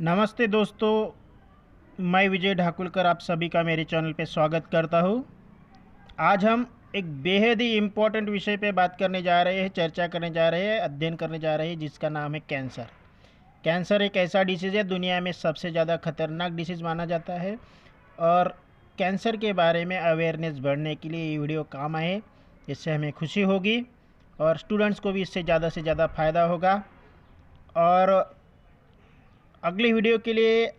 नमस्ते दोस्तों, मैं विजय ढाकुलकर आप सभी का मेरे चैनल पे स्वागत करता हूँ। आज हम एक बेहद ही इम्पोर्टेंट विषय पे बात करने जा रहे हैं, चर्चा करने जा रहे हैं, अध्ययन करने जा रहे हैं, जिसका नाम है कैंसर। कैंसर एक ऐसा डिसीज़ है, दुनिया में सबसे ज़्यादा खतरनाक डिसीज़ माना जाता है। और कैंसर के बारे में अवेयरनेस बढ़ने के लिए ये वीडियो काम आए, इससे हमें खुशी होगी और स्टूडेंट्स को भी इससे ज़्यादा से ज़्यादा फ़ायदा होगा। और अगली वीडियो के लिए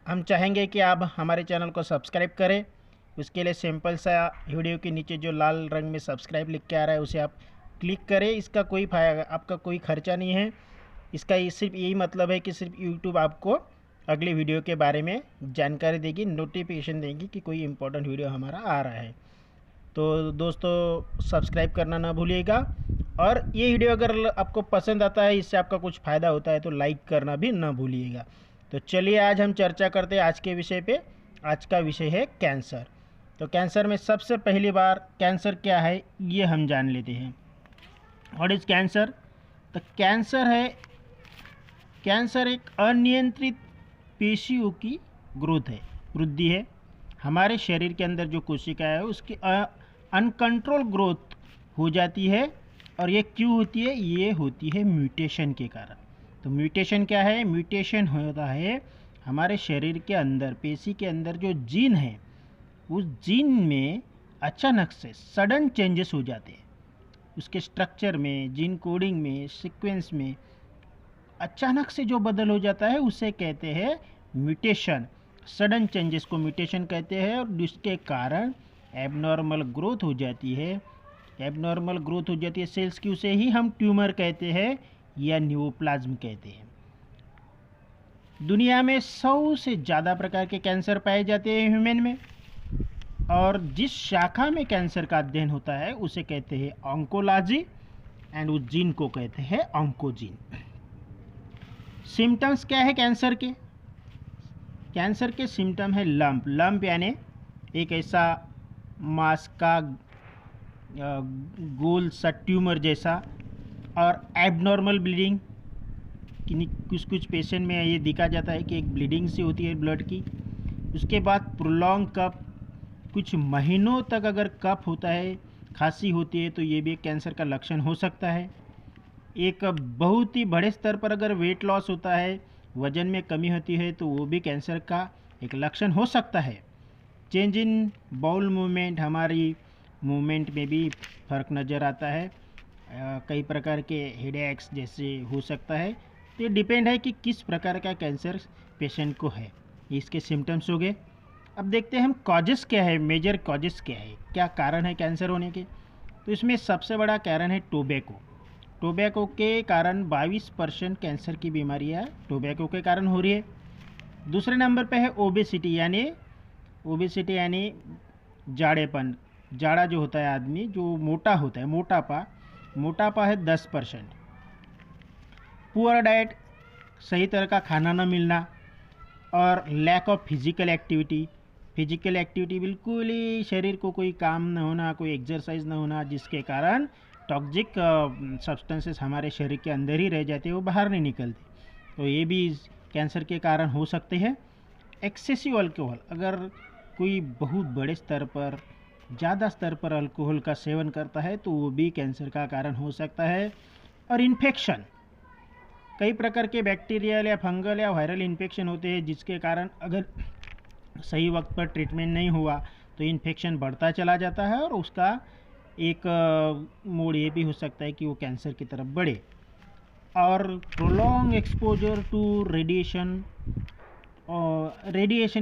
हम चाहेंगे कि आप हमारे चैनल को सब्सक्राइब करें। उसके लिए सिंपल सा वीडियो के नीचे जो लाल रंग में सब्सक्राइब लिख के आ रहा है उसे आप क्लिक करें। इसका कोई आपका कोई खर्चा नहीं है। इसका सिर्फ यही मतलब है कि सिर्फ यूट्यूब आपको अगली वीडियो के बारे में जानकारी देगी, नोटिफिकेशन देगी कि कोई इम्पोर्टेंट वीडियो हमारा आ रहा है। तो दोस्तों, सब्सक्राइब करना ना भूलिएगा। और ये वीडियो अगर आपको पसंद आता है, इससे आपका कुछ फ़ायदा होता है, तो लाइक करना भी ना भूलिएगा। तो चलिए आज हम चर्चा करते हैं आज के विषय पे। आज का विषय है कैंसर। तो कैंसर में सबसे पहली बार कैंसर क्या है ये हम जान लेते हैं। What is cancer? तो कैंसर एक अनियंत्रित पेशियों की ग्रोथ है, वृद्धि है। हमारे शरीर के अंदर जो कोशिका है उसकी अनकंट्रोल ग्रोथ हो जाती है। और ये क्यों होती है? ये होती है म्यूटेशन के कारण। तो म्यूटेशन क्या है? म्यूटेशन होता है हमारे शरीर के अंदर, पेशी के अंदर जो जीन है, उस जीन में अचानक से सडन चेंजेस हो जाते हैं। उसके स्ट्रक्चर में, जीन कोडिंग में, सीक्वेंस में अचानक से जो बदल हो जाता है उसे कहते हैं म्यूटेशन। सडन चेंजेस को म्यूटेशन कहते हैं। और जिसके कारण एबनॉर्मल ग्रोथ हो जाती है। एबनॉर्मल ग्रोथ हो जाती है सेल्स की, उसे ही हम ट्यूमर कहते हैं या न्यूप्लाज्म कहते हैं। दुनिया में 100 से ज़्यादा प्रकार के कैंसर पाए जाते हैं ह्यूमन में। और जिस शाखा में कैंसर का अध्ययन होता है उसे कहते हैं ऑन्कोलॉजी, एंड उस जीन को कहते हैं ऑन्कोजीन। सिम्टम्स क्या है कैंसर के? कैंसर के सिम्टम है लंप यानी एक ऐसा मांस का गोल सा ट्यूमर जैसा, और एबनॉर्मल ब्लीडिंग। कुछ पेशेंट में ये दिखा जाता है कि एक ब्लीडिंग सी होती है ब्लड की। उसके बाद प्रोलॉन्ग कफ, कुछ महीनों तक अगर कफ होता है, खांसी होती है, तो ये भी एक कैंसर का लक्षण हो सकता है। एक बहुत ही बड़े स्तर पर अगर वेट लॉस होता है, वजन में कमी होती है, तो वो भी कैंसर का एक लक्षण हो सकता है। चेंज इन बाउल मूवमेंट, हमारी मूवमेंट में भी फर्क नज़र आता है। कई प्रकार के हेडेक्स जैसे हो सकता है। तो ये डिपेंड है कि किस प्रकार का कैंसर पेशेंट को है। इसके सिम्टम्स हो गए। अब देखते हैं हम कॉजेस क्या है, मेजर कॉजेस क्या है, क्या कारण है कैंसर होने के। तो इसमें सबसे बड़ा कारण है टोबैको। टोबैको के कारण 22% कैंसर की बीमारियां टोबैको के कारण हो रही है। दूसरे नंबर पे है ओबेसिटी यानी जाड़ेपन। जाड़ा जो होता है, आदमी जो मोटा होता है, मोटापा है 10%। पुअर डाइट, सही तरह का खाना न मिलना, और लैक ऑफ फिजिकल एक्टिविटी बिल्कुल ही शरीर को कोई काम न होना, कोई एक्सरसाइज न होना, जिसके कारण टॉक्सिक सब्सटेंसेस हमारे शरीर के अंदर ही रह जाते हैं, वो बाहर नहीं निकलते। तो ये भी कैंसर के कारण हो सकते हैं। एक्सेसिव अल्कोहल, अगर कोई बहुत बड़े स्तर पर, ज़्यादा स्तर पर अल्कोहल का सेवन करता है तो वो भी कैंसर का कारण हो सकता है। और इन्फेक्शन, कई प्रकार के बैक्टीरियल या फंगल या वायरल इन्फेक्शन होते हैं, जिसके कारण अगर सही वक्त पर ट्रीटमेंट नहीं हुआ तो इन्फेक्शन बढ़ता चला जाता है, और उसका एक मोड़ ये भी हो सकता है कि वो कैंसर की तरफ बढ़े। और प्रोलॉन्ग एक्सपोजर टू रेडिएशन,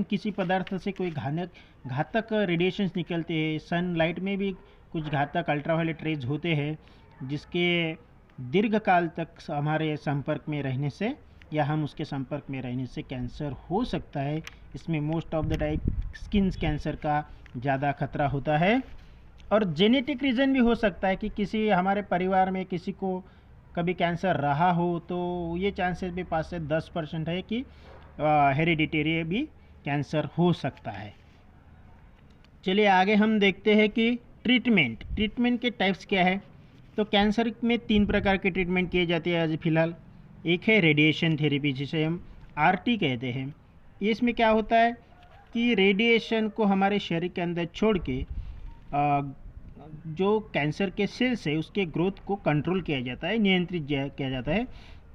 किसी पदार्थ से कोई घातक रेडिएशंस निकलते हैं। सनलाइट में भी कुछ घातक अल्ट्रावायलेट रेज होते हैं, जिसके दीर्घकाल तक हमारे संपर्क में रहने से या हम उसके संपर्क में रहने से कैंसर हो सकता है। इसमें most of the type skin cancer का ज़्यादा खतरा होता है। और जेनेटिक रीज़न भी हो सकता है कि किसी हमारे परिवार में किसी को कभी कैंसर रहा हो, तो ये चांसेस भी 5 से 10% है कि हेरिडिटेरी भी कैंसर हो सकता है। चलिए आगे हम देखते हैं कि ट्रीटमेंट के टाइप्स क्या है। तो कैंसर में 3 प्रकार के ट्रीटमेंट किए जाते हैं आज फिलहाल। एक है रेडिएशन थेरेपी, जिसे हम आरटी कहते हैं। इसमें क्या होता है कि रेडिएशन को हमारे शरीर के अंदर छोड़ के जो कैंसर के सेल्स है उसके ग्रोथ को कंट्रोल किया जाता है, नियंत्रित किया जाता है,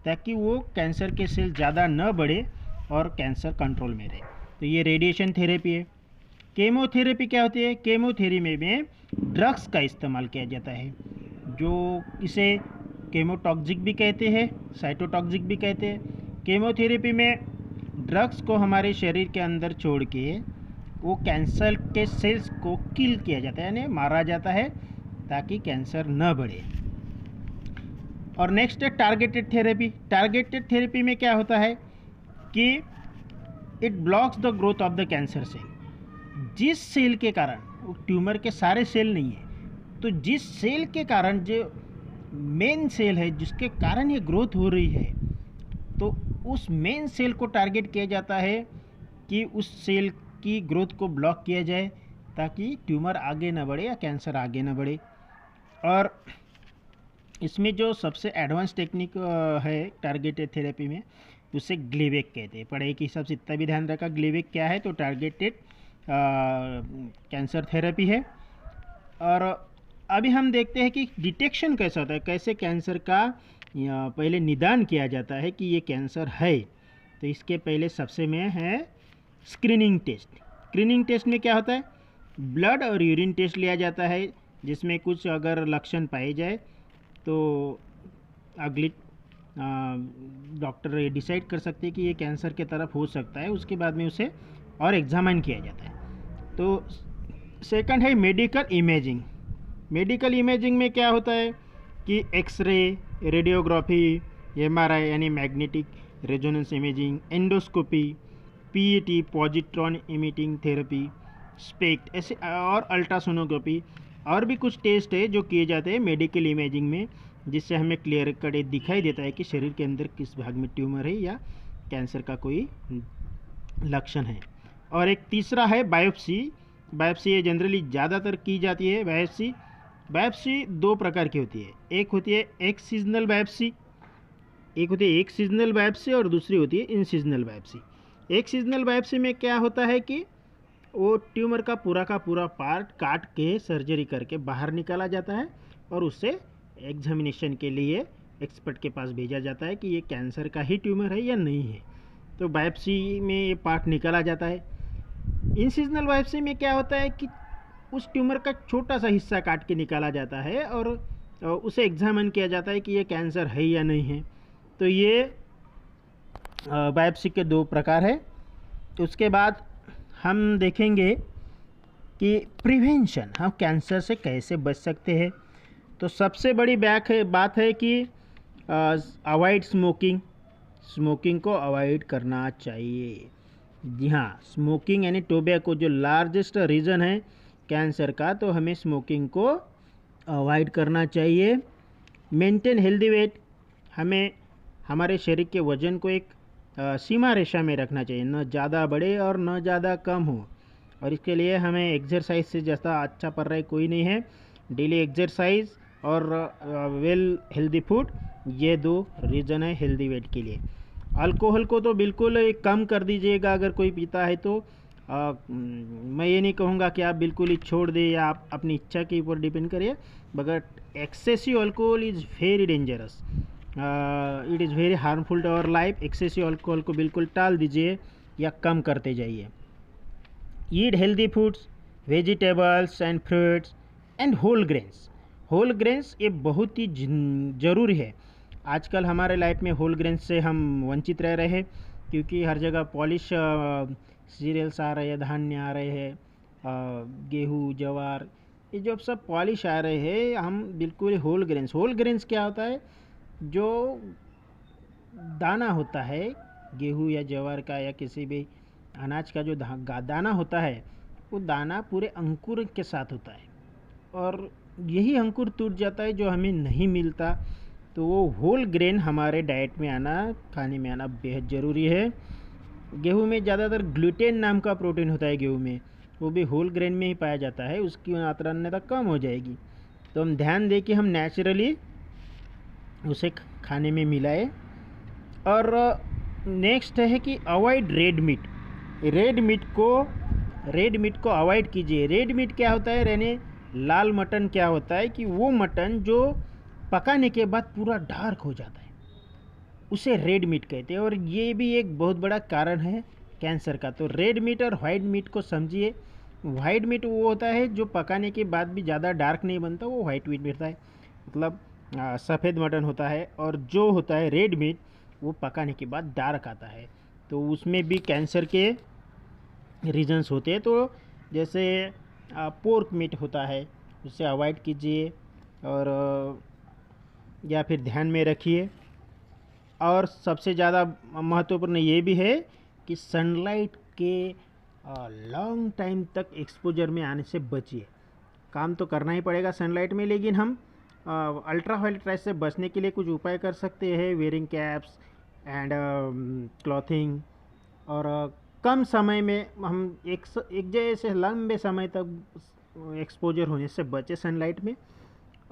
ताकि वो कैंसर के सेल ज़्यादा न बढ़े और कैंसर कंट्रोल में रहे। तो ये रेडिएशन थेरेपी है। केमोथेरेपी क्या होती है? केमोथेरेपी में ड्रग्स का इस्तेमाल किया जाता है, जो इसे केमोटॉक्सिक भी कहते हैं, साइटोटॉक्सिक भी कहते हैं। केमोथेरेपी में ड्रग्स को हमारे शरीर के अंदर छोड़ के वो कैंसर के सेल्स को किल किया जाता है, यानी मारा जाता है, ताकि कैंसर न बढ़े। और नेक्स्ट है टारगेटेड थेरेपी। टारगेटेड थेरेपी में क्या होता है कि it blocks the growth of the cancer cell. जिस सेल के कारण, वो ट्यूमर के सारे सेल नहीं है, तो जिस सेल के कारण, जो मेन सेल है जिसके कारण ये ग्रोथ हो रही है, तो उस मेन सेल को टारगेट किया जाता है कि उस सेल की ग्रोथ को ब्लॉक किया जाए, ताकि ट्यूमर आगे ना बढ़े या कैंसर आगे ना बढ़े। और इसमें जो सबसे एडवांस टेक्निक है टारगेटेड थेरेपी में, उसे ग्लेवेक कहते हैं। पढ़ाई के हिसाब से इतना भी ध्यान रखा, ग्लेवेक क्या है, तो टारगेटेड कैंसर थेरेपी है। और अभी हम देखते हैं कि डिटेक्शन कैसा होता है, कैसे कैंसर का पहले निदान किया जाता है कि ये कैंसर है। तो इसके पहले सबसे में है स्क्रीनिंग टेस्ट। स्क्रीनिंग टेस्ट में क्या होता है? ब्लड और यूरिन टेस्ट लिया जाता है, जिसमें कुछ अगर लक्षण पाए जाए तो अगली डॉक्टर ये डिसाइड कर सकते हैं कि ये कैंसर के तरफ हो सकता है। उसके बाद में उसे और एग्जामिन किया जाता है। तो सेकंड है मेडिकल इमेजिंग। मेडिकल इमेजिंग में क्या होता है कि एक्सरे, रेडियोग्राफी, एमआरआई यानी magnetic resonance imaging, endoscopy, PET positron emitting therapy, SPECT, ऐसे और अल्ट्रासोनोग्राफी और भी कुछ टेस्ट है जो किए जाते हैं मेडिकल इमेजिंग में, जिससे हमें क्लियर कट दिखाई देता है कि शरीर के अंदर किस भाग में ट्यूमर है या कैंसर का कोई लक्षण है। और एक तीसरा है बायोप्सी। बायोप्सी ये जनरली ज़्यादातर की जाती है। बायोप्सी बायोप्सी दो प्रकार की होती है। एक होती है एक्सिजनल बायोप्सी, एक होती है एक सीजनल बायोप्सी और दूसरी होती है इन सीजनल बायोप्सी। एक सीजनल बायोप्सी में क्या होता है कि वो ट्यूमर का पूरा पार्ट काट के सर्जरी करके बाहर निकाला जाता है और उससे एग्जामिनेशन के लिए एक्सपर्ट के पास भेजा जाता है कि ये कैंसर का ही ट्यूमर है या नहीं है। तो बायोप्सी में ये पार्ट निकाला जाता है। इंसिजनल बायोप्सी में क्या होता है कि उस ट्यूमर का छोटा सा हिस्सा काट के निकाला जाता है और उसे एग्जामिन किया जाता है कि ये कैंसर है या नहीं है। तो ये बायोप्सी के दो प्रकार है। उसके बाद हम देखेंगे कि प्रिवेंशन, हम कैंसर से कैसे बच सकते हैं। तो सबसे बड़ी बात है कि अवॉइड स्मोकिंग। स्मोकिंग को अवॉइड करना चाहिए। जी हाँ, स्मोकिंग यानी टोबैको जो लार्जेस्ट रीज़न है कैंसर का, तो हमें स्मोकिंग को अवॉइड करना चाहिए। मेंटेन हेल्दी वेट, हमें हमारे शरीर के वज़न को एक सीमा रेखा में रखना चाहिए, न ज़्यादा बढ़े और न ज़्यादा कम हो। और इसके लिए हमें एक्सरसाइज से ज़्यादा अच्छा पड़ रहा है कोई नहीं है। डेली एक्सरसाइज और वेल हेल्दी फूड, ये दो रीज़न है हेल्दी वेट के लिए। अल्कोहल को तो बिल्कुल कम कर दीजिएगा अगर कोई पीता है तो। मैं ये नहीं कहूँगा कि आप बिल्कुल ही छोड़ दें या आप अपनी इच्छा के ऊपर डिपेंड करिए, but excessive alcohol is very dangerous, it is very harmful to our life. Excessive alcohol को बिल्कुल टाल दीजिए या कम करते जाइए। Eat healthy foods, vegetables and fruits and whole grains. Whole grains ये बहुत ही ज़रूरी है। आजकल हमारे लाइफ में होल ग्रेन्स से हम वंचित रह रहे हैं, क्योंकि हर जगह पॉलिश सीरियल्स आ रहे हैं, धान्य आ रहे हैं, गेहूँ, ज्वार, ये जो सब पॉलिश आ रहे हैं। हम बिल्कुल होल ग्रेन्स क्या होता है? जो दाना होता है गेहूँ या ज्वार का या किसी भी अनाज का, जो दाना होता है, वो दाना पूरे अंकुर के साथ होता है और यही अंकुर टूट जाता है जो हमें नहीं मिलता। तो वो होल ग्रेन हमारे डाइट में आना, खाने में आना बेहद ज़रूरी है। गेहूँ में ज़्यादातर ग्लूटेन नाम का प्रोटीन होता है गेहूँ में, वो भी होल ग्रेन में ही पाया जाता है, उसकी मात्रा अन्यथा कम हो जाएगी। तो हम ध्यान दें कि हम नेचुरली उसे खाने में मिलाए। और नेक्स्ट है कि avoid red meat. Red meat को अवॉइड कीजिए। रेड मीट क्या होता है, यानी लाल मटन क्या होता है कि वो मटन जो पकाने के बाद पूरा डार्क हो जाता है, उसे रेड मीट कहते हैं। और ये भी एक बहुत बड़ा कारण है कैंसर का। तो रेड मीट और वाइट मीट को समझिए। वाइट मीट वो होता है जो पकाने के बाद भी ज़्यादा डार्क नहीं बनता, वो वाइट मीट होता है, मतलब सफ़ेद मटन होता है। और जो होता है रेड मीट, वो पकाने के बाद डार्क आता है। तो उसमें भी कैंसर के रीजन्स होते हैं। तो जैसे पोर्क मीट होता है, उसे अवॉइड कीजिए और या फिर ध्यान में रखिए। और सबसे ज़्यादा महत्वपूर्ण ये भी है कि सनलाइट के लॉन्ग टाइम तक एक्सपोजर में आने से बचिए। काम तो करना ही पड़ेगा सनलाइट में, लेकिन हम अल्ट्रा वायलेट रेज से बचने के लिए कुछ उपाय कर सकते हैं, वेयरिंग कैप्स एंड क्लॉथिंग। और कम समय में हम एक जैसे लंबे समय तक एक्सपोजर होने से बचे सनलाइट में।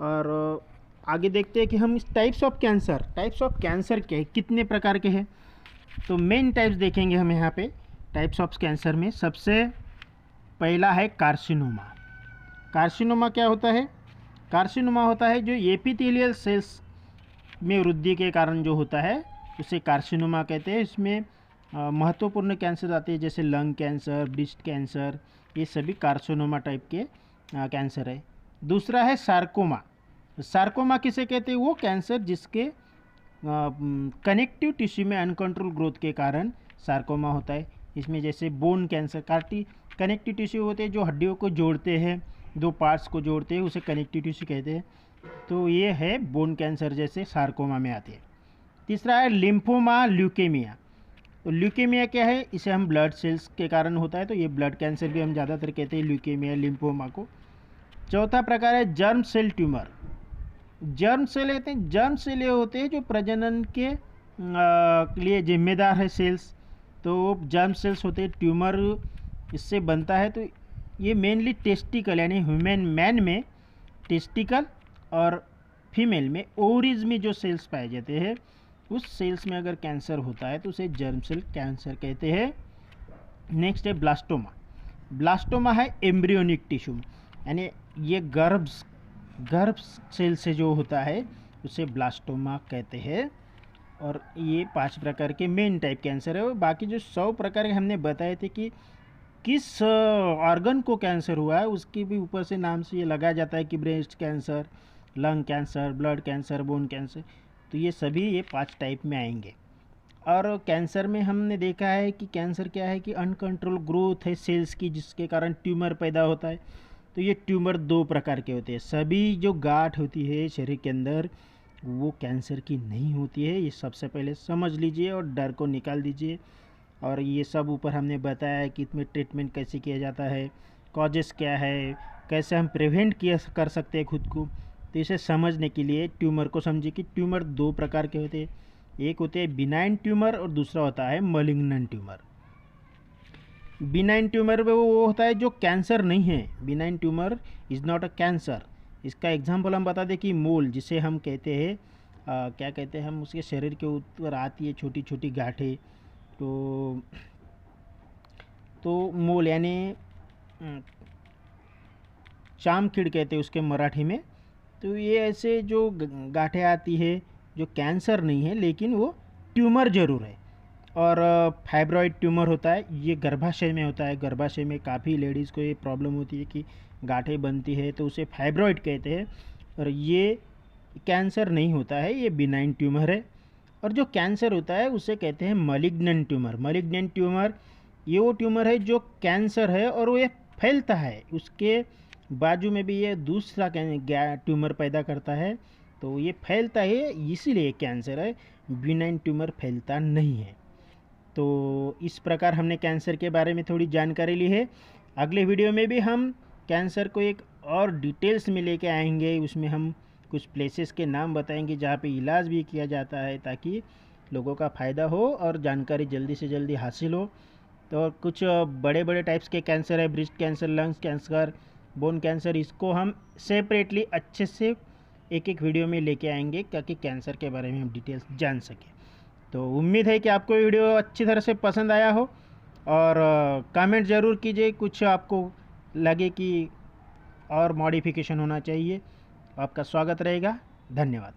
और आगे देखते हैं कि हम टाइप्स ऑफ कैंसर के कितने प्रकार के हैं। तो मेन टाइप्स देखेंगे हम यहाँ पे टाइप्स ऑफ कैंसर में। सबसे पहला है कार्सिनोमा। कार्सिनोमा क्या होता है? कार्सिनोमा होता है जो एपिथेलियल सेल्स में वृद्धि के कारण जो होता है, उसे कार्सिनोमा कहते हैं। इसमें महत्वपूर्ण कैंसर आते हैं जैसे लंग कैंसर, ब्रेस्ट कैंसर, ये सभी कार्सिनोमा टाइप के कैंसर है। दूसरा है सार्कोमा। सार्कोमा किसे कहते हैं? वो कैंसर जिसके कनेक्टिव टिश्यू में अनकंट्रोल ग्रोथ के कारण सार्कोमा होता है। इसमें जैसे बोन कैंसर, कनेक्टिव टिश्यू होते हैं जो हड्डियों को जोड़ते हैं, दो पार्ट्स को जोड़ते हैं, उसे कनेक्टिव टिश्यू कहते हैं। तो ये है बोन कैंसर, जैसे सार्कोमा में आते हैं। तीसरा है लिम्फोमा ल्यूकेमिया। तो ल्यूकेमिया क्या है? इसे हम ब्लड सेल्स के कारण होता है, तो ये ब्लड कैंसर भी हम ज़्यादातर कहते हैं ल्यूकेमिया, लिम्फोमा को। चौथा प्रकार है germ cell tumour. Germ cell कहते हैं, जर्म सेल ये होते हैं जो प्रजनन के लिए जिम्मेदार है सेल्स। तो जर्म सेल्स होते हैं, ट्यूमर इससे बनता है। तो ये मेनली टेस्टिकल यानी ह्यूमन मैन में टेस्टिकल और फीमेल में ओवरीज में जो सेल्स पाए जाते हैं, उस सेल्स में अगर कैंसर होता है तो उसे जर्म सेल कैंसर कहते हैं। नेक्स्ट है ब्लास्टोमा। ब्लास्टोमा है एम्ब्रियोनिक टिश्यू, यानी ये गर्भ सेल से जो होता है उसे ब्लास्टोमा कहते हैं। और ये 5 प्रकार के मेन टाइप कैंसर है। और बाकी जो 100 प्रकार के हमने बताए थे कि किस ऑर्गन को कैंसर हुआ है, उसके भी ऊपर से नाम से ये लगाया जाता है कि breast cancer, lung cancer, blood cancer, bone cancer. तो ये सभी ये 5 टाइप में आएंगे। और कैंसर में हमने देखा है कि कैंसर क्या है कि अनकंट्रोल ग्रोथ है सेल्स की, जिसके कारण ट्यूमर पैदा होता है। तो ये ट्यूमर 2 प्रकार के होते हैं। सभी जो गांठ होती है शरीर के अंदर, वो कैंसर की नहीं होती है। ये सबसे पहले समझ लीजिए और डर को निकाल दीजिए। और ये सब ऊपर हमने बताया है कि इसमें ट्रीटमेंट कैसे किया जाता है, कॉजेस क्या है, कैसे हम प्रिवेंट कर सकते हैं खुद को। तो इसे समझने के लिए ट्यूमर को समझिए कि ट्यूमर 2 प्रकार के होते हैं। एक होते हैं बिनाइन ट्यूमर और दूसरा होता है मलिग्नेंट ट्यूमर। बिनाइन ट्यूमर में वो होता है जो कैंसर नहीं है। Benign tumour is not a cancer. इसका एग्जांपल हम बता दें कि मोल, जिसे हम कहते हैं क्या कहते हैं हम, उसके शरीर के ऊपर आती है छोटी छोटी गांठें। तो मोल यानी चामखिड़ कहते हैं उसके मराठी में। तो ये ऐसे जो गांठें आती है जो कैंसर नहीं है, लेकिन वो ट्यूमर ज़रूर है। और फाइब्रॉइड ट्यूमर होता है, ये गर्भाशय में होता है। गर्भाशय में काफ़ी लेडीज़ को ये प्रॉब्लम होती है कि गांठें बनती है, तो उसे फाइब्रॉइड कहते हैं। और ये कैंसर नहीं होता है, ये बिनाइन ट्यूमर है। और जो कैंसर होता है उसे कहते हैं मलिग्नेंट ट्यूमर। मलिग्नेंट ट्यूमर ये वो ट्यूमर है जो कैंसर है और वो ये फैलता है, उसके बाजू में भी ये दूसरा ट्यूमर पैदा करता है, तो ये फैलता है, इसीलिए कैंसर है। बिनाइन ट्यूमर फैलता नहीं है। तो इस प्रकार हमने कैंसर के बारे में थोड़ी जानकारी ली है। अगले वीडियो में भी हम कैंसर को एक और डिटेल्स में लेके आएंगे। उसमें हम कुछ प्लेसेस के नाम बताएंगे जहाँ पे इलाज भी किया जाता है, ताकि लोगों का फ़ायदा हो और जानकारी जल्दी से जल्दी हासिल हो। तो कुछ बड़े बड़े टाइप्स के कैंसर है, breast cancer, lungs cancer, bone cancer, इसको हम सेपरेटली अच्छे से एक एक वीडियो में लेके आएंगे ताकि कैंसर के बारे में हम डिटेल्स जान सकें। तो उम्मीद है कि आपको वीडियो अच्छी तरह से पसंद आया हो, और कमेंट ज़रूर कीजिए कुछ आपको लगे कि और मॉडिफिकेशन होना चाहिए। आपका स्वागत रहेगा। धन्यवाद।